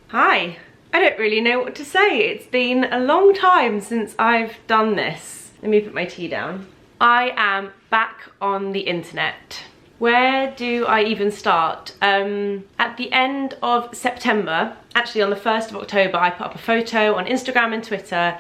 Hi. I don't really know what to say. It's been a long time since I've done this. Let me put my tea down. I am back on the internet. Where do I even start? At the end of September, actually on the 1st of October, I put up a photo on Instagram and Twitter,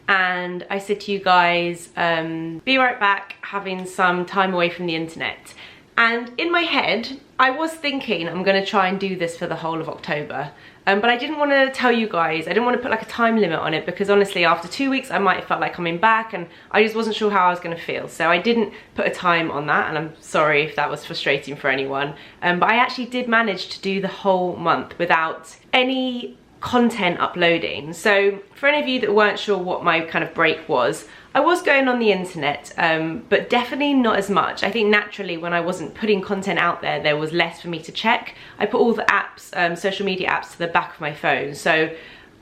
and I said to you guys, be right back, having some time away from the internet. And in my head, I was thinking I'm gonna try and do this for the whole of October. But I didn't want to tell you guys, I didn't want to put like a time limit on it, because honestly after 2 weeks I might have felt like coming back and I just wasn't sure how I was going to feel. So I didn't put a time on that, and I'm sorry if that was frustrating for anyone. But I actually did manage to do the whole month without any content uploading. So for any of you that weren't sure what my kind of break was, I was going on the internet, but definitely not as much. I think naturally when I wasn't putting content out there, there was less for me to check. I put all the apps, social media apps, to the back of my phone. So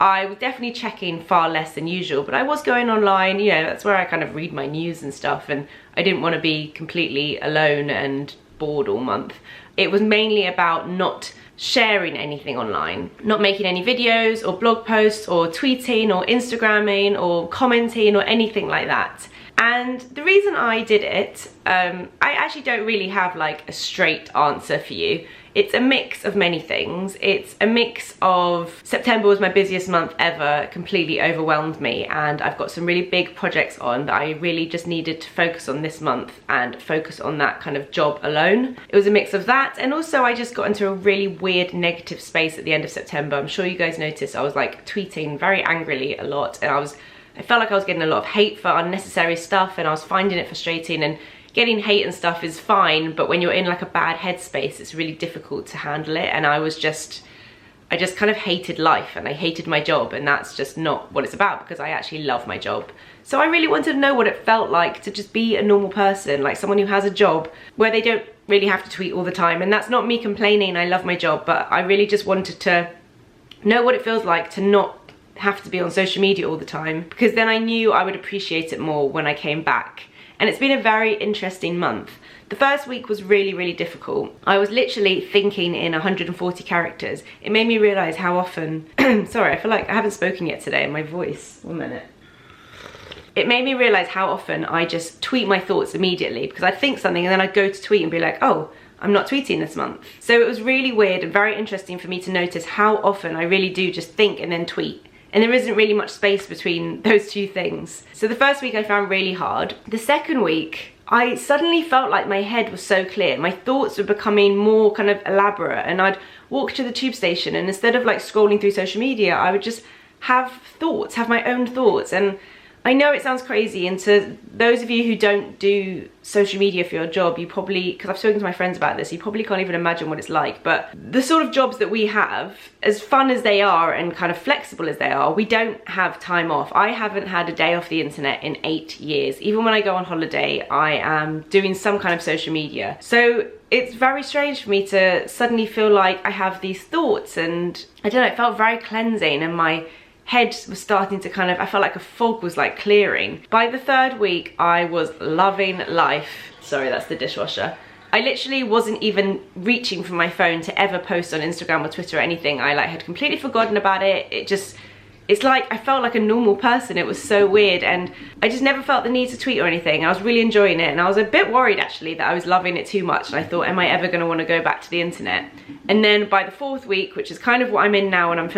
I was definitely checking far less than usual, but I was going online, you know, that's where I kind of read my news and stuff, and I didn't want to be completely alone and bored all month. It was mainly about not sharing anything online, not making any videos or blog posts or tweeting or Instagramming or commenting or anything like that. And the reason I did it, I actually don't really have like a straight answer for you. It's a mix of many things. It's a mix of September was my busiest month ever, completely overwhelmed me, and I've got some really big projects on that I really just needed to focus on this month and focus on that kind of job alone. It was a mix of that, and also I just got into a really weird negative space at the end of September. I'm sure you guys noticed I was like tweeting very angrily a lot, and I felt like I was getting a lot of hate for unnecessary stuff, and I was finding it frustrating. And getting hate and stuff is fine, but when you're in like a bad headspace, it's really difficult to handle it. And I just kind of hated life, and I hated my job, and that's just not what it's about, because I actually love my job. So I really wanted to know what it felt like to just be a normal person, like someone who has a job where they don't really have to tweet all the time. And that's not me complaining, I love my job, but I really just wanted to know what it feels like to not have to be on social media all the time, because then I knew I would appreciate it more when I came back. And it's been a very interesting month. The first week was really, really difficult. I was literally thinking in 140 characters. It made me realize how often, sorry, I feel like I haven't spoken yet today in my voice. 1 minute. It made me realize how often I just tweet my thoughts immediately, because I'd think something and then I'd go to tweet and be like, oh, I'm not tweeting this month. So it was really weird and very interesting for me to notice how often I really do just think and then tweet. And there isn't really much space between those two things. So the first week I found really hard. The second week, I suddenly felt like my head was so clear. My thoughts were becoming more kind of elaborate, and I'd walk to the tube station, and instead of like scrolling through social media, I would just have thoughts, have my own thoughts. And I know it sounds crazy, and to those of you who don't do social media for your job, you probably, because I've spoken to my friends about this, you probably can't even imagine what it's like. But the sort of jobs that we have, as fun as they are and kind of flexible as they are, we don't have time off. I haven't had a day off the internet in 8 years. Even when I go on holiday, I am doing some kind of social media. So it's very strange for me to suddenly feel like I have these thoughts, and I don't know, it felt very cleansing, and my head was starting to kind of, I felt like a fog was like clearing. By the third week, I was loving life. Sorry, that's the dishwasher. I literally wasn't even reaching for my phone to ever post on Instagram or Twitter or anything. I like had completely forgotten about it. It's like I felt like a normal person. It was so weird, and I just never felt the need to tweet or anything. I was really enjoying it, and I was a bit worried actually that I was loving it too much, and I thought, am I ever going to want to go back to the internet? And then by the fourth week, which is kind of what I'm in now when I'm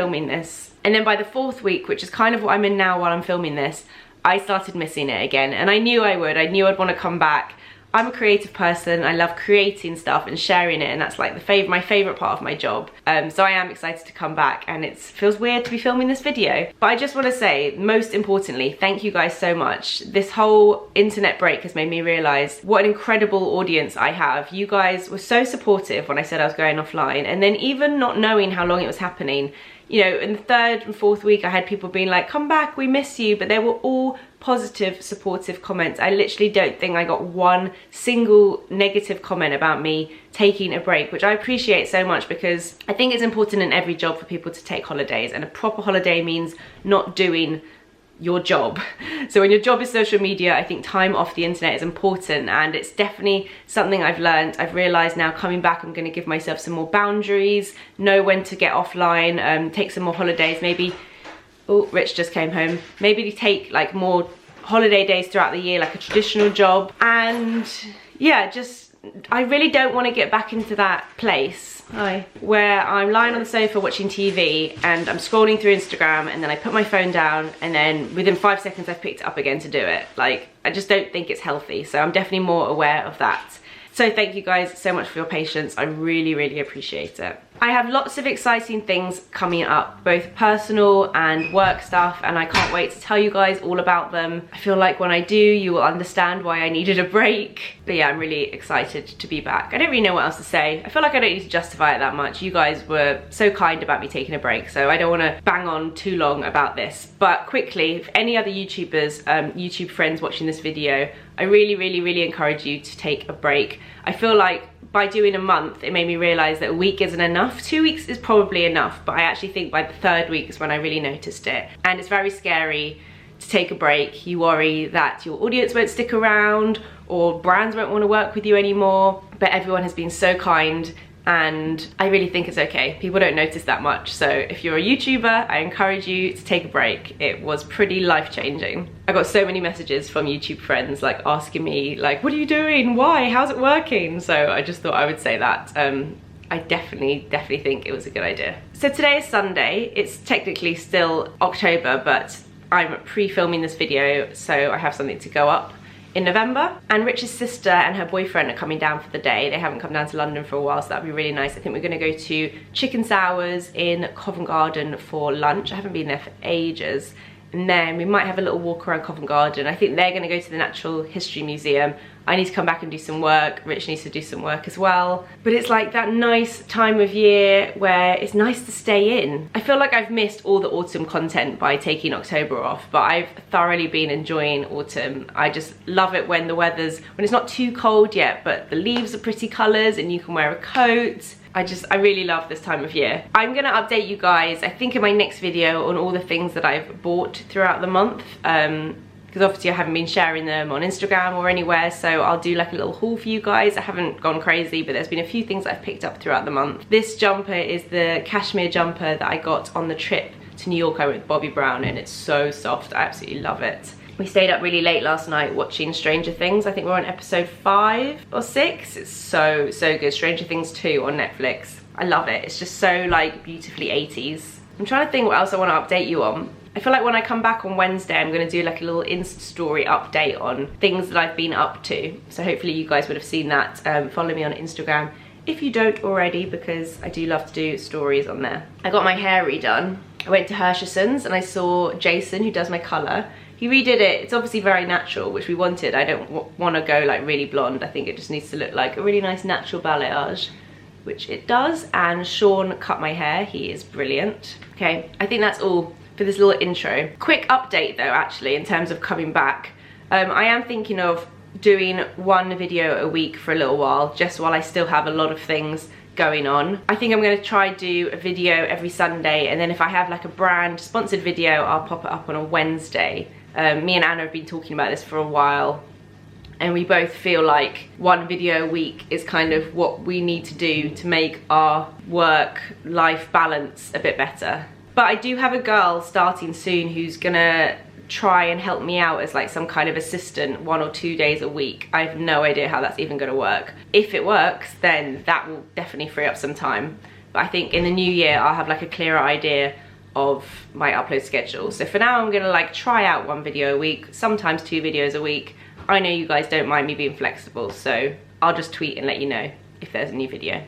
filming this, I started missing it again, and I knew I would. I knew I'd want to come back. I'm a creative person. I love creating stuff and sharing it, and that's like my favorite part of my job. So I am excited to come back, and it feels weird to be filming this video. But I just want to say, most importantly, thank you guys so much. This whole internet break has made me realize what an incredible audience I have. You guys were so supportive when I said I was going offline, and then even not knowing how long it was happening, you know, in the third and fourth week, I had people being like, come back, we miss you, but they were all positive, supportive comments. I literally don't think I got one single negative comment about me taking a break, which I appreciate so much, because I think it's important in every job for people to take holidays, and a proper holiday means not doing your job. So when your job is social media, I think time off the internet is important, and it's definitely something I've learned. I've realized now coming back, I'm going to give myself some more boundaries, know when to get offline, take some more holidays, maybe. Oh, Rich just came home. Maybe take like more holiday days throughout the year, like a traditional job. And yeah, just, I really don't want to get back into that place where I'm lying on the sofa watching TV and I'm scrolling through Instagram, and then I put my phone down, and then within 5 seconds I've picked it up again to do it. Like, I just don't think it's healthy. So I'm definitely more aware of that. So thank you guys so much for your patience. I really, really appreciate it. I have lots of exciting things coming up, both personal and work stuff, and I can't wait to tell you guys all about them. I feel like when I do, you will understand why I needed a break. But yeah, I'm really excited to be back. I don't really know what else to say. I feel like I don't need to justify it that much. You guys were so kind about me taking a break, so I don't want to bang on too long about this. But quickly, if any other YouTubers, YouTube friends watching this video, I really, really, really encourage you to take a break. I feel like by doing a month, it made me realize that a week isn't enough. 2 weeks is probably enough, but I actually think by the 3rd week is when I really noticed it. And it's very scary to take a break. You worry that your audience won't stick around or brands won't want to work with you anymore, but everyone has been so kind, and I really think it's okay. People don't notice that much. So if you're a YouTuber, I encourage you to take a break. It was pretty life-changing. I got so many messages from YouTube friends like asking me like, what are you doing? Why? How's it working? So I just thought I would say that. I definitely think it was a good idea. So today is Sunday. It's technically still October, but I'm pre-filming this video, so I have something to go up in November. And Rich's sister and her boyfriend are coming down for the day. They haven't come down to London for a while, so that'd be really nice. I think we're gonna go to Chicken Sours in Covent Garden for lunch. I haven't been there for ages. And then we might have a little walk around Covent Garden. I think they're gonna go to the Natural History Museum. I need to come back and do some work. Rich needs to do some work as well. But it's like that nice time of year where it's nice to stay in. I feel like I've missed all the autumn content by taking October off, but I've thoroughly been enjoying autumn. I just love it when when it's not too cold yet, but the leaves are pretty colors and you can wear a coat. I really love this time of year. I'm gonna update you guys, I think in my next video, on all the things that I've bought throughout the month. Because obviously I haven't been sharing them on Instagram or anywhere, so I'll do like a little haul for you guys. I haven't gone crazy, but there's been a few things I've picked up throughout the month. This jumper is the cashmere jumper that I got on the trip to New York with Bobby Brown, and it's so soft. I absolutely love it. We stayed up really late last night watching Stranger Things. I think we're on episode 5 or 6. It's so good. Stranger Things 2 on Netflix. I love it. It's just so like beautifully 80s. I'm trying to think what else I want to update you on. I feel like when I come back on Wednesday, I'm going to do like a little Insta story update on things that I've been up to. So hopefully you guys would have seen that. Follow me on Instagram if you don't already, because I do love to do stories on there. I got my hair redone. I went to Hersheson's and I saw Jason, who does my colour. He redid it. It's obviously very natural, which we wanted. I don't want to go like really blonde. I think it just needs to look like a really nice natural balayage, which it does. And Sean cut my hair. He is brilliant. Okay, I think that's all for this little intro. Quick update though, actually, in terms of coming back. I am thinking of doing one video a week for a little while, just while I still have a lot of things going on. I think I'm going to try do a video every Sunday, and then if I have like a brand sponsored video, I'll pop it up on a Wednesday. Me and Anna have been talking about this for a while, and we both feel like one video a week is kind of what we need to do to make our work-life balance a bit better. But I do have a girl starting soon who's gonna try and help me out as like some kind of assistant 1 or 2 days a week. I have no idea how that's even gonna work. If it works, then that will definitely free up some time. But I think in the new year, I'll have like a clearer idea of my upload schedule. So for now, I'm gonna like try out 1 video a week, sometimes 2 videos a week. I know you guys don't mind me being flexible, so I'll just tweet and let you know if there's a new video.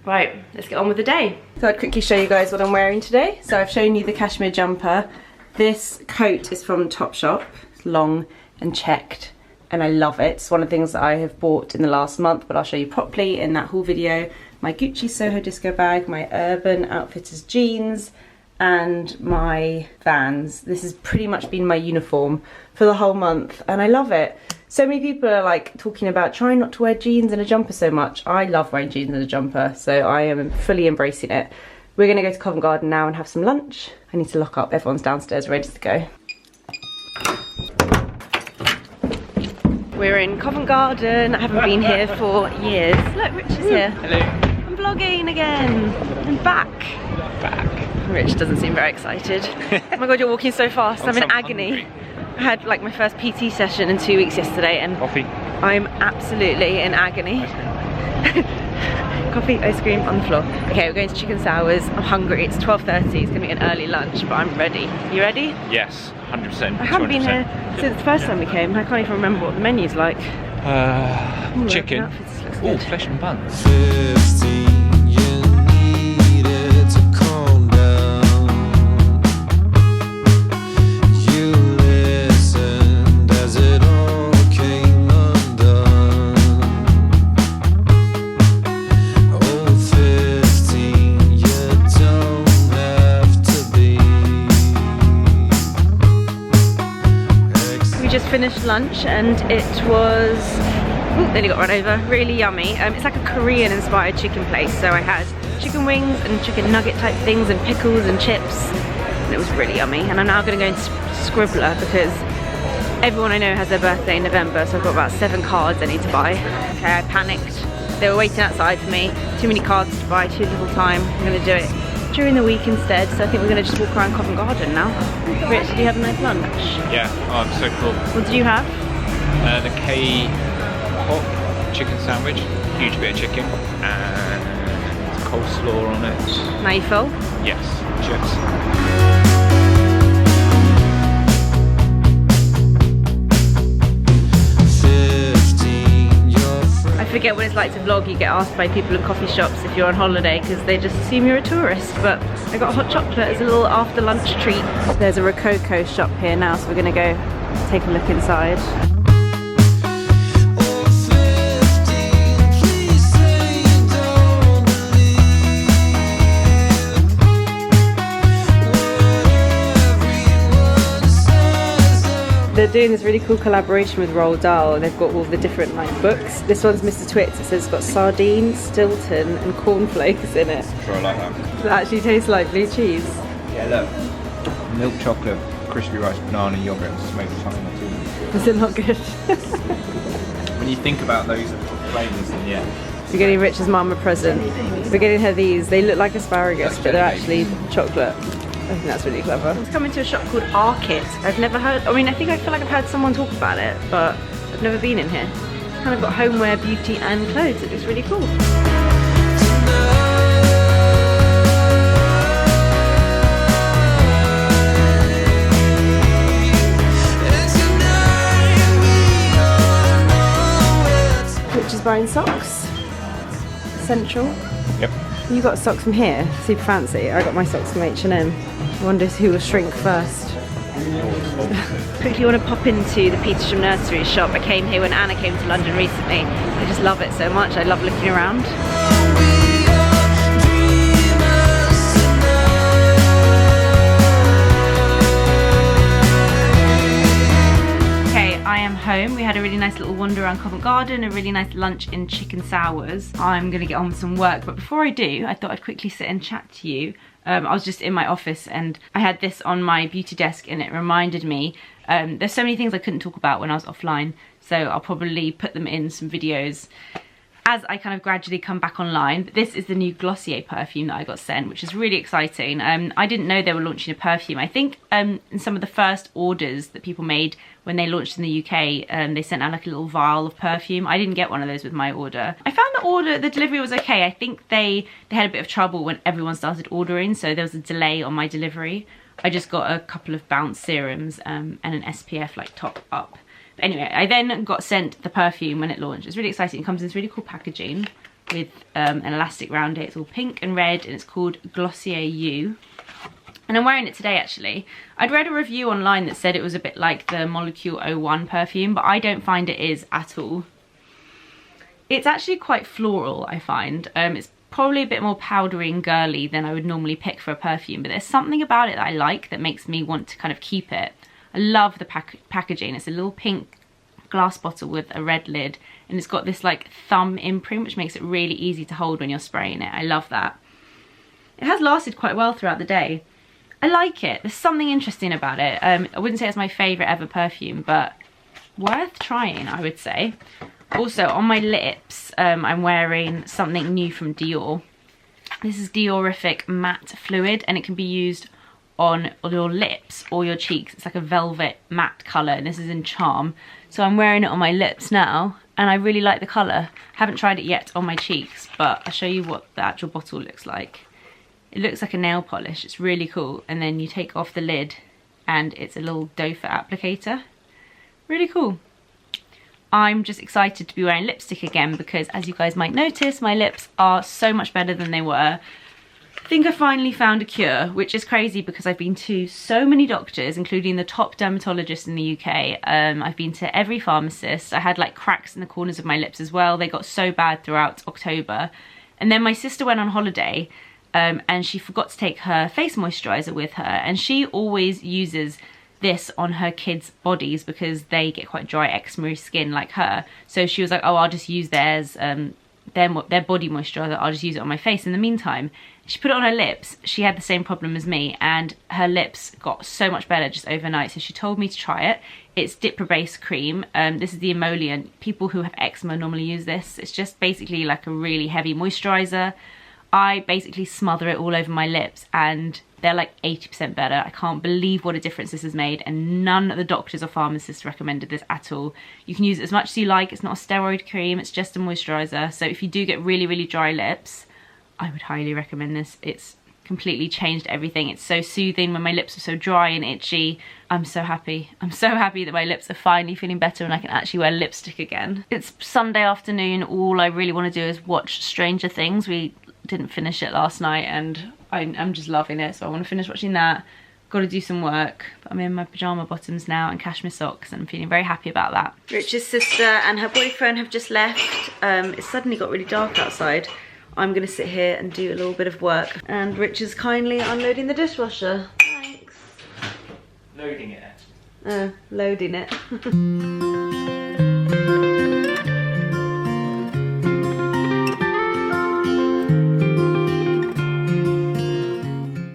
Right, let's get on with the day. So I'd quickly show you guys what I'm wearing today. So I've shown you the cashmere jumper. This coat is from Topshop. It's long and checked, and I love it. It's one of the things that I have bought in the last month, but I'll show you properly in that haul video. My Gucci Soho Disco bag, my Urban Outfitters jeans, and my Vans. This has pretty much been my uniform for the whole month, and I love it. So many people are like talking about trying not to wear jeans and a jumper so much. I love wearing jeans and a jumper, so I am fully embracing it. We're gonna go to Covent Garden now and have some lunch. I need to lock up, everyone's downstairs ready to go. We're in Covent Garden. I haven't been here for years. Look, Rich is here. Hello. I'm vlogging again. I'm back. Rich doesn't seem very excited. Oh my god, you're walking so fast. I'm in agony. I had like my first PT session in 2 weeks yesterday and Coffee. I'm absolutely in agony. Coffee, ice cream on the floor. Okay, we're going to Chicken Sours. I'm hungry. It's 12:30. It's gonna be an early lunch, but I'm ready. You ready? Yes, 100%. I haven't been here since the first time we came. I can't even remember what the menu's like. Chicken. Oh, flesh and buns. 15, you needed to calm down. You listened as it all came undone. Oh, 15, you don't have to be. We just finished lunch and it was, nearly got run over, really yummy. It's like a Korean inspired chicken place, so I had chicken wings and chicken nugget type things and pickles and chips, and it was really yummy. And I'm now going to go into Scribbler because everyone I know has their birthday in November, so I've got about 7 cards I need to buy. Okay, I panicked. They were waiting outside for me. Too many cards to buy, too little time. I'm going to do it during the week instead, so I think we're going to just walk around Covent Garden now. Rich, did you have a nice lunch? Yeah, oh, I'm so cool. What did you have? The K-pop chicken sandwich, huge bit of chicken, and coleslaw on it. Now you full? Yes, chips. I forget what it's like to vlog. You get asked by people in coffee shops if you're on holiday because they just assume you're a tourist, but I got hot chocolate as a little after lunch treat. There's a Rococo shop here now, so we're gonna go take a look inside. They're doing this really cool collaboration with Roald Dahl, and they've got all the different like books. This one's Mr. Twits. It says it's got sardines, Stilton and cornflakes in it. Sure, I like that. It actually tastes like blue cheese. Yeah, look. Milk chocolate, crispy rice, banana, yogurt, smoked tongue. Is it not good? When you think about those flavours, then yeah. We're getting Rich's mum a present. We're getting her these. They look like asparagus, but they're actually chocolate. I think that's really clever. It's coming to a shop called Ark-It. I've never heard, I feel like I've heard someone talk about it, but I've never been in here. It's kind of got homeware, beauty and clothes. It looks really cool. Which is buying socks. Central. Yep. You got socks from here, super fancy. I got my socks from H&M. I wonder who will shrink first. Quickly want to pop into the Petersham Nursery shop. I came here when Anna came to London recently. I just love it so much. I love looking around. I am home. We had a really nice little wander around Covent Garden, a really nice lunch in Chicken Sours. I'm gonna get on with some work, but before I do, I thought I'd quickly sit and chat to you. I was just in my office and I had this on my beauty desk and it reminded me, there's so many things I couldn't talk about when I was offline, so I'll probably put them in some videos as I kind of gradually come back online. This is the new Glossier perfume that I got sent, which is really exciting. I didn't know they were launching a perfume. I think in some of the first orders that people made when they launched in the UK, they sent out like a little vial of perfume. I didn't get one of those with my order. I found the delivery was okay. I think they had a bit of trouble when everyone started ordering, so there was a delay on my delivery. I just got a couple of bounce serums and an SPF like top up. Anyway, I then got sent the perfume when it launched. It's really exciting. It comes in this really cool packaging with an elastic around it. It's all pink and red and it's called Glossier You. And I'm wearing it today actually. I'd read a review online that said it was a bit like the Molecule 01 perfume, but I don't find it is at all. It's actually quite floral, I find. It's probably a bit more powdery and girly than I would normally pick for a perfume, but there's something about it that I like that makes me want to kind of keep it. I love the packaging. It's a little pink glass bottle with a red lid and it's got this like thumb imprint which makes it really easy to hold when you're spraying it. I love that. It has lasted quite well throughout the day. I like it. There's something interesting about it. I wouldn't say it's my favourite ever perfume, but worth trying, I would say. Also, on my lips, I'm wearing something new from Dior. This is Diorific Matte Fluid, and it can be used on your lips or your cheeks. It's like a velvet matte colour, and this is in Charm. So I'm wearing it on my lips now, and I really like the colour. Haven't tried it yet on my cheeks, but I'll show you what the actual bottle looks like. It looks like a nail polish. It's really cool. And then you take off the lid, and it's a little doe foot applicator. Really cool. I'm just excited to be wearing lipstick again because, as you guys might notice, my lips are so much better than they were. I think I finally found a cure, which is crazy because I've been to so many doctors, including the top dermatologist in the UK. I've been to every pharmacist. I had like cracks in the corners of my lips as well. They got so bad throughout October. And then my sister went on holiday and she forgot to take her face moisturiser with her. And she always uses this on her kids' bodies because they get quite dry, eczema skin like her. So she was like, oh, I'll just use theirs, their body moisturiser, I'll just use it on my face in the meantime. She put it on her lips. She had the same problem as me, and her lips got so much better just overnight. So she told me to try it. It's Dipra-Base cream. This is the emollient. People who have eczema normally use this. It's just basically like a really heavy moisturiser. I basically smother it all over my lips, and they're like 80% better. I can't believe what a difference this has made, and none of the doctors or pharmacists recommended this at all. You can use it as much as you like. It's not a steroid cream, it's just a moisturiser. So if you do get really, really dry lips, I would highly recommend this. It's completely changed everything. It's so soothing when my lips are so dry and itchy. I'm so happy. I'm so happy that my lips are finally feeling better and I can actually wear lipstick again. It's Sunday afternoon. All I really want to do is watch Stranger Things. We didn't finish it last night and I'm just loving it, so I want to finish watching that. Got to do some work, but I'm in my pyjama bottoms now and cashmere socks, and I'm feeling very happy about that. Rich's sister and her boyfriend have just left. It suddenly got really dark outside. I'm going to sit here and do a little bit of work, and Rich is kindly unloading the dishwasher. Thanks. Loading it. Loading it.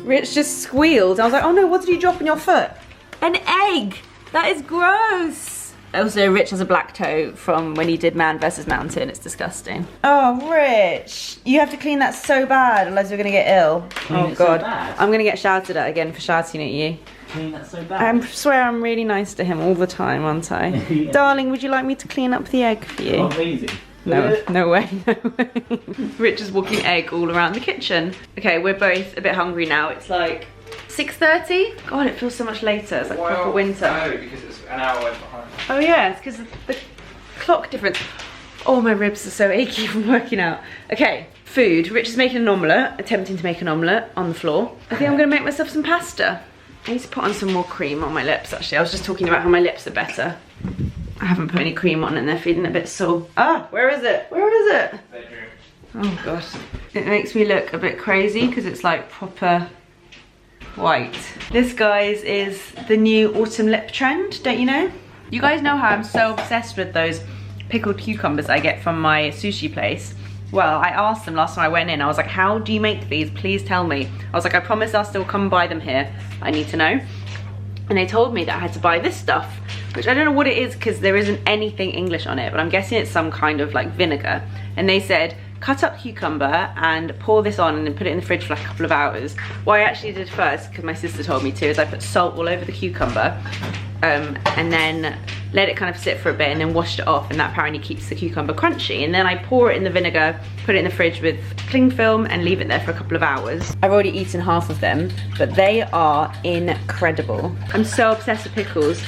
Rich just squealed. I was like, oh no, what did you drop on your foot? An egg! That is gross! Also, Rich has a black toe from when he did Man vs. Mountain. It's disgusting. Oh, Rich! You have to clean that so bad, otherwise we're gonna get ill. Clean oh God. So bad? I'm gonna get shouted at again for shouting at you. Clean that so bad? I swear I'm really nice to him all the time, aren't I? Yeah. Darling, would you like me to clean up the egg for you? Oh, amazing. No, no way, no way. Rich is walking egg all around the kitchen. Okay, we're both a bit hungry now. It's like 6:30. God, it feels so much later. It's like proper winter. No, because it's an hour away behind. Oh yeah, it's because of the clock difference. Oh, my ribs are so achy from working out. Okay, food. Rich is making an omelette, attempting to make an omelette on the floor. I think I'm gonna make myself some pasta. I need to put on some more cream on my lips, actually. I was just talking about how my lips are better. I haven't put any cream on and they're feeling a bit sore. Ah, where is it? Where is it? Bedroom. Oh gosh. It makes me look a bit crazy because it's like proper white. This, guys, is the new autumn lip trend, don't you know? You guys know how I'm so obsessed with those pickled cucumbers I get from my sushi place. Well, I asked them last time I went in, I was like, how do you make these? Please tell me. I was like, I promise I'll still come buy them here. I need to know. And they told me that I had to buy this stuff, which I don't know what it is because there isn't anything English on it, but I'm guessing it's some kind of like vinegar. And they said, cut up cucumber and pour this on and then put it in the fridge for like a couple of hours. What I actually did first, because my sister told me to, is I put salt all over the cucumber and then let it kind of sit for a bit and then washed it off, and that apparently keeps the cucumber crunchy. And then I pour it in the vinegar, put it in the fridge with cling film and leave it there for a couple of hours. I've already eaten half of them, but they are incredible. I'm so obsessed with pickles.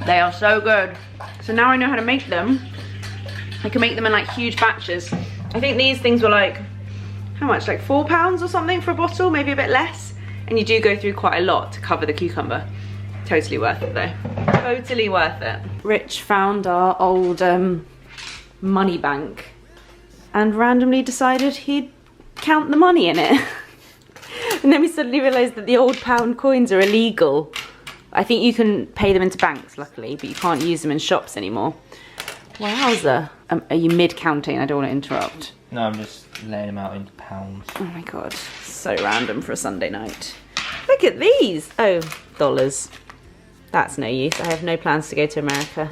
They are so good. So now I know how to make them. I can make them in like huge batches. I think these things were like, how much? Like £4 or something for a bottle, maybe a bit less. And you do go through quite a lot to cover the cucumber. Totally worth it though. Totally worth it. Rich found our old money bank and randomly decided he'd count the money in it. And then we suddenly realised that the old pound coins are illegal. I think you can pay them into banks, luckily, but you can't use them in shops anymore. Wowza. Are you mid-counting? I don't want to interrupt. No, I'm just laying them out into pounds. Oh my god, so random for a Sunday night. Look look at these. Oh, dollars. That's no use. I have no plans to go to America.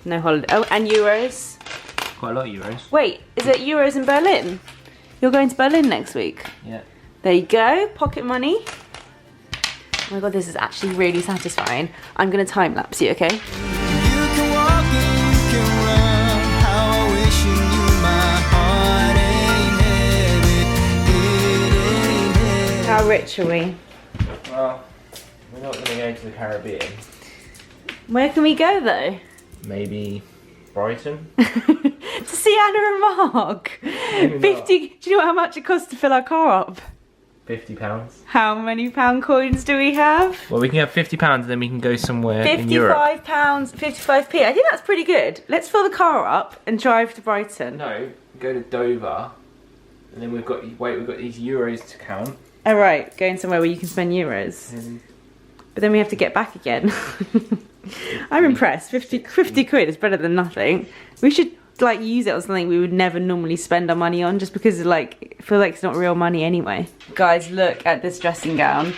No holiday. Oh, and euros. Quite a lot of euros. Wait, is it euros in Berlin? You're going to Berlin next week? Yeah. There you go, pocket money. Oh my god, this is actually really satisfying. I'm gonna time lapse you, okay? You can walk and you can run. How I wish you knew my heart ain't heavy. It ain't heavy. How rich are we? Well, we're not going to go to the Caribbean. Where can we go though? Maybe Brighton? To see Anna and Mark. Maybe 50, do you know how much it costs to fill our car up? £50. How many pound coins do we have? Well, we can have £50 and then we can go somewhere in Europe. £55, 55p. I think that's pretty good. Let's fill the car up and drive to Brighton. No, go to Dover, and then we've got these euros to count. Oh right, going somewhere where you can spend euros. But then we have to get back again. I'm impressed. 50 quid is better than nothing. We should like use it on something we would never normally spend our money on, just because like I feel like it's not real money anyway. Guys, look at this dressing gown.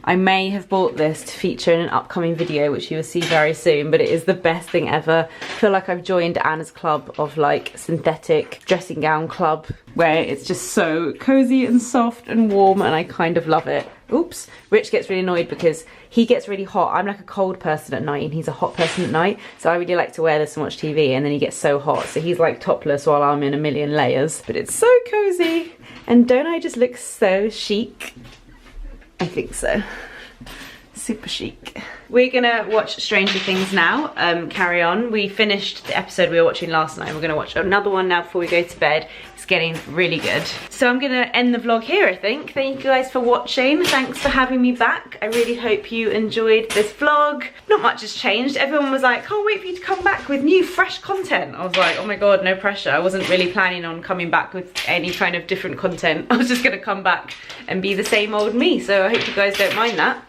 I may have bought this to feature in an upcoming video, which you will see very soon, but it is the best thing ever. I feel like I've joined Anna's club of like synthetic dressing gown club, where it's just so cozy and soft and warm, and I kind of love it. Oops, Rich gets really annoyed because he gets really hot. I'm like a cold person at night and he's a hot person at night, so I really like to wear this and watch TV, and then he gets so hot, so he's like topless while I'm in a million layers. But it's so cozy, and don't I just look so chic? I think so. Super chic. We're gonna watch Stranger Things now, carry on. We finished the episode we were watching last night. We're gonna watch another one now before we go to bed. It's getting really good. So I'm gonna end the vlog here, I think. Thank you guys for watching. Thanks for having me back. I really hope you enjoyed this vlog. Not much has changed. Everyone was like, can't wait for you to come back with new fresh content. I was like, oh my god, no pressure. I wasn't really planning on coming back with any kind of different content. I was just gonna come back and be the same old me. So I hope you guys don't mind that.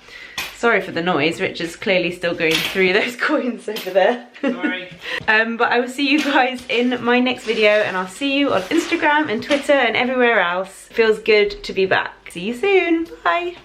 Sorry for the noise, Rich is clearly still going through those coins over there. Sorry. But I will see you guys in my next video, and I'll see you on Instagram and Twitter and everywhere else. Feels good to be back. See you soon. Bye.